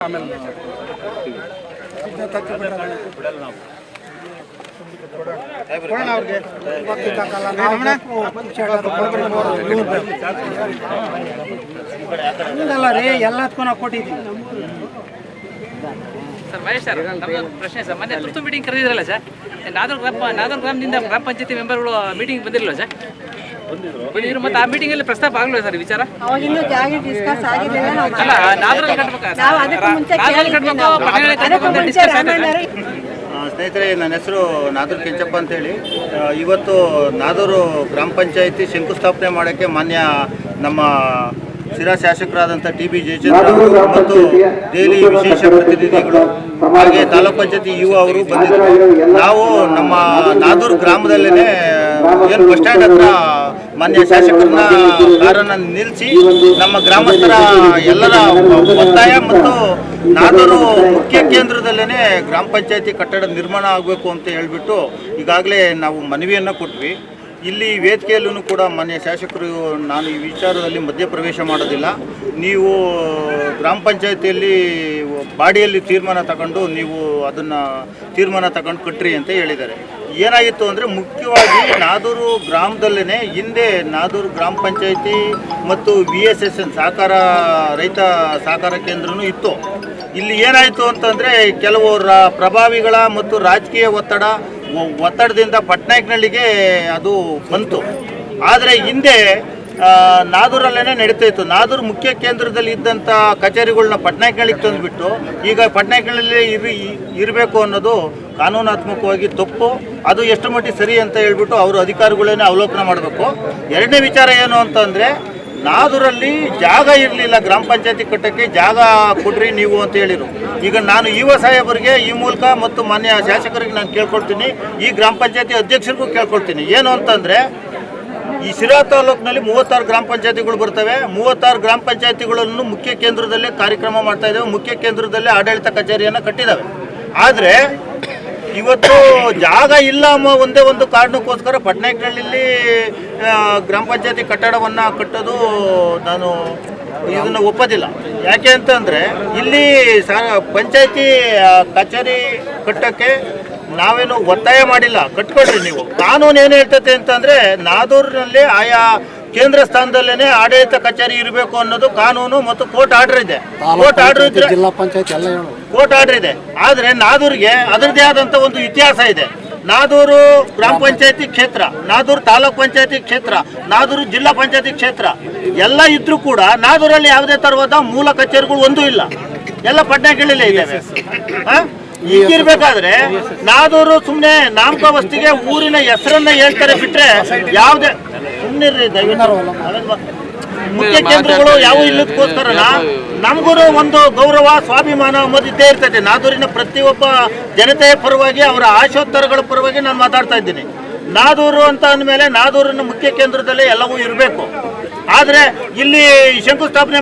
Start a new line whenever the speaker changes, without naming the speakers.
ಎಲ್ಲದಕ್ಕೂ ನಾವು ಕೊಟ್ಟಿದ್ದೀವಿ
ಸರ್. ಮಹೇಶ್ ಸರ್, ನಮ್ಮ ಪ್ರಶ್ನೆ ಸರ್, ಮೊನ್ನೆ ತುರ್ತು ಮೀಟಿಂಗ್ ಕರೆದಿದ್ರಲ್ಲ ಸರ್, ನಾದೂರು ಗ್ರಾಮದಿಂದ ಗ್ರಾಮ ಪಂಚಾಯತಿ ಮೆಂಬರ್ಗಳು ಮೀಟಿಂಗ್ ಬಂದಿರಲ್ಲ ಸರ್? ಬಂದಿದ್ರು. ಮತ್ತು ಆ ಮೀಟಿಂಗಲ್ಲಿ ಪ್ರಸ್ತಾಪ ಆಗಲಿಲ್ಲ ಸರ್ ವಿಚಾರ?
ಅವಾಗಿನ್ನೂ ಜಾಗ ಡಿಸ್ಕಸ್ ಆಗಿರಲಿಲ್ಲ.
ಅಲ್ಲ, ನಾದೂರಲ್ಲಿ
ಸ್ನೇಹಿತರೆ, ನನ್ನ ಹೆಸರು ನಾದೂರು ಕೆಂಚಪ್ಪ ಅಂತೇಳಿ. ಇವತ್ತು ನಾದೂರು ಗ್ರಾಮ ಪಂಚಾಯಿತಿ ಶಂಕುಸ್ಥಾಪನೆ ಮಾಡೋಕ್ಕೆ ಮಾನ್ಯ ನಮ್ಮ ಶಿರಾ ಶಾಸಕರಾದಂಥ TB ಜಯಚಂದ್ರ ಅವರು ಮತ್ತು ದೆಹಲಿ ವಿಶೇಷ ಪ್ರತಿನಿಧಿಗಳು ಹಾಗೆ ತಾಲೂಕು ಪಂಚಾಯತಿ ಯುವ ಅವರು ಬಂದಿದ್ದರು. ನಾವು ನಮ್ಮ ನಾದೂರು ಗ್ರಾಮದಲ್ಲೇ ಏನು ಬಸ್ ಸ್ಟ್ಯಾಂಡ್ ಹತ್ರ ಮಾನ್ಯ ಶಾಸಕರನ್ನ ಕಾರನ್ನು ನಿಲ್ಲಿಸಿ ನಮ್ಮ ಗ್ರಾಮಸ್ಥರ ಎಲ್ಲರ ಒತ್ತಾಯ ಮತ್ತು ನಾದೂರು ಮುಖ್ಯ ಕೇಂದ್ರದಲ್ಲೇ ಗ್ರಾಮ ಪಂಚಾಯತಿ ಕಟ್ಟಡ ನಿರ್ಮಾಣ ಆಗಬೇಕು ಅಂತ ಹೇಳಿಬಿಟ್ಟು ಈಗಾಗಲೇ ನಾವು ಮನವಿಯನ್ನು ಕೊಟ್ವಿ. ಇಲ್ಲಿ ವೇದಿಕೆಯಲ್ಲೂ ಕೂಡ ಮಾನ್ಯ ಶಾಸಕರು, ನಾನು ಈ ವಿಚಾರದಲ್ಲಿ ಮಧ್ಯಪ್ರವೇಶ ಮಾಡೋದಿಲ್ಲ, ನೀವು ಗ್ರಾಮ ಪಂಚಾಯತಿಯಲ್ಲಿ ಬಾಡಿಯಲ್ಲಿ ತೀರ್ಮಾನ ತಗೊಂಡು ನೀವು ಅದನ್ನು ತೀರ್ಮಾನ ತಗೊಂಡು ಕಟ್ಟ್ರಿ ಅಂತ ಹೇಳಿದ್ದಾರೆ. ಏನಾಗಿತ್ತು ಅಂದರೆ, ಮುಖ್ಯವಾಗಿ ನಾದೂರು ಗ್ರಾಮದಲ್ಲೇ ಹಿಂದೆ ನಾದೂರು ಗ್ರಾಮ ಪಂಚಾಯತಿ ಮತ್ತು VSSN ಸಹಕಾರ ರೈತ ಸಹಕಾರ ಕೇಂದ್ರನೂ ಇತ್ತು. ಇಲ್ಲಿ ಏನಾಯಿತು ಅಂತಂದರೆ, ಕೆಲವು ಪ್ರಭಾವಿಗಳ ಮತ್ತು ರಾಜಕೀಯ ಒತ್ತಡದಿಂದ ಪಟ್ನಾಯಕನಹಳ್ಳಿಗೆ ಅದು ಬಂತು. ಆದರೆ ಹಿಂದೆ ನಾದೂರಲ್ಲೇ ನಡೀತಾ ಇತ್ತು. ನಾದೂರು ಮುಖ್ಯ ಕೇಂದ್ರದಲ್ಲಿ ಇದ್ದಂಥ ಕಚೇರಿಗಳನ್ನ ಪಟ್ನಾಯಕನಹಳ್ಳಿಗೆ ತಂದುಬಿಟ್ಟು ಈಗ ಪಟ್ನಾಯಕನಹಳ್ಳಿ ಇರಬೇಕು ಅನ್ನೋದು ಕಾನೂನಾತ್ಮಕವಾಗಿ ತಪ್ಪು. ಅದು ಎಷ್ಟು ಮಟ್ಟಿಗೆ ಸರಿ ಅಂತ ಹೇಳ್ಬಿಟ್ಟು ಅವರು ಅಧಿಕಾರಿಗಳನ್ನೇ ಅವಲೋಕನ ಮಾಡಬೇಕು. ಎರಡನೇ ವಿಚಾರ ಏನು ಅಂತಂದರೆ, ನಾದೂರಲ್ಲಿ ಜಾಗ ಇರಲಿಲ್ಲ, ಗ್ರಾಮ ಪಂಚಾಯತಿ ಕಟ್ಟಕ್ಕೆ ಜಾಗ ಕೊಡ್ರಿ ನೀವು ಅಂತ ಹೇಳಿರು. ಈಗ ನಾನು ಯುವ ಸಾಹೇಬರಿಗೆ ಈ ಮೂಲಕ ಮತ್ತು ಮಾನ್ಯ ಶಾಸಕರಿಗೆ ನಾನು ಕೇಳ್ಕೊಳ್ತೀನಿ, ಈ ಗ್ರಾಮ ಪಂಚಾಯತಿ ಅಧ್ಯಕ್ಷರಿಗೂ ಕೇಳ್ಕೊಳ್ತೀನಿ. ಏನು ಅಂತಂದರೆ, ಈ ಶಿರಾ ತಾಲೂಕಿನಲ್ಲಿ 36 ಗ್ರಾಮ ಪಂಚಾಯತಿಗಳು ಬರ್ತವೆ. 36 ಗ್ರಾಮ ಪಂಚಾಯತಿಗಳನ್ನು ಮುಖ್ಯ ಕೇಂದ್ರದಲ್ಲೇ ಕಾರ್ಯಕ್ರಮ ಮಾಡ್ತಾ ಇದ್ದಾವೆ, ಮುಖ್ಯ ಕೇಂದ್ರದಲ್ಲೇ ಆಡಳಿತ ಕಚೇರಿಯನ್ನು ಕಟ್ಟಿದ್ದಾವೆ. ಆದರೆ ಇವತ್ತು ಜಾಗ ಇಲ್ಲ ಅನ್ನೋ ಒಂದೇ ಒಂದು ಕಾರಣಕ್ಕೋಸ್ಕರ ಪಟ್ನಾಯಕನಹಳ್ಳಿಯಲ್ಲಿ ಗ್ರಾಮ ಪಂಚಾಯತಿ ಕಟ್ಟಡವನ್ನು ಕಟ್ಟೋದು ನಾನು ಇದನ್ನು ಒಪ್ಪೋದಿಲ್ಲ. ಯಾಕೆ ಅಂತಂದರೆ, ಇಲ್ಲಿ ಪಂಚಾಯತಿ ಕಚೇರಿ ಕಟ್ಟೋಕ್ಕೆ ನಾವೇನು ಒತ್ತಾಯ ಮಾಡಿಲ್ಲ, ಕಟ್ಕೊಳ್ರಿ ನೀವು. ಕಾನೂನು ಏನು ಹೇಳ್ತೈತೆ ಅಂತಂದರೆ, ನಾದೂರಿನಲ್ಲಿ ಆಯಾ ಕೇಂದ್ರ ಸ್ಥಾನದಲ್ಲೇ ಆಡಳಿತ ಕಚೇರಿ ಇರಬೇಕು ಅನ್ನೋದು ಕಾನೂನು ಮತ್ತು ಕೋರ್ಟ್ ಆರ್ಡರ್ ಇದೆ. ಕೋರ್ಟ್ ಆರ್ಡರ್ ಇದ್ರೆ
ಜಿಲ್ಲಾ ಪಂಚಾಯತ್ ಎಲ್ಲ
ಕೋರ್ಟ್ ಆರ್ಡರ್ ಇದೆ. ಆದರೆ ನಾದೂರಿಗೆ ಅದರದ್ದೇ ಆದಂಥ ಒಂದು ಇತಿಹಾಸ ಇದೆ. ನಾದೂರು ಗ್ರಾಮ ಪಂಚಾಯತಿ ಕ್ಷೇತ್ರ, ನಾದೂರು ತಾಲೂಕ್ ಪಂಚಾಯತಿ ಕ್ಷೇತ್ರ, ನಾದೂರು ಜಿಲ್ಲಾ ಪಂಚಾಯತಿ ಕ್ಷೇತ್ರ ಎಲ್ಲ ಇದ್ರೂ ಕೂಡ ನಾದೂರಲ್ಲಿ ಯಾವುದೇ ತರವಾದ ಮೂಲ ಕಚೇರಿಗಳು ಒಂದೂ ಇಲ್ಲ, ಎಲ್ಲ ಪಟ್ನಾಯಕನಹಳ್ಳಿಯಲ್ಲೇ ಇದ್ದಾವೆ. ಹೀಗಿರ್ಬೇಕಾದ್ರೆ ನಾದೂರು ಸುಮ್ಮನೆ ನಾಮಕಾವಸ್ತಿಗೆ ಊರಿನ ಹೆಸರನ್ನ ಹೇಳ್ತಾರೆ ಬಿಟ್ರೆ ಯಾವುದೇ ಸುಮ್ಮನೆ ಮುಖ್ಯ ಕೇಂದ್ರಗಳು ಯಾವ ಇಲ್ಲದಕ್ಕೋಸ್ಕರನ ನಮಗೂ ಒಂದು ಗೌರವ ಸ್ವಾಭಿಮಾನ ಅನ್ನೋದು ಇದ್ದೇ ಇರ್ತೈತೆ. ನಾದೂರಿನ ಪ್ರತಿಯೊಬ್ಬ ಜನತೆಯ ಪರವಾಗಿ, ಅವರ ಆಶೋತ್ತರಗಳ ಪರವಾಗಿ ನಾನು ಮಾತಾಡ್ತಾ ಇದ್ದೀನಿ. ನಾದೂರು ಅಂತ ಅಂದಮೇಲೆ ನಾದೂರಿನ ಮುಖ್ಯ ಕೇಂದ್ರದಲ್ಲೇ ಎಲ್ಲವೂ ಇರಬೇಕು. ಆದರೆ ಇಲ್ಲಿ ಶಂಕುಸ್ಥಾಪನೆ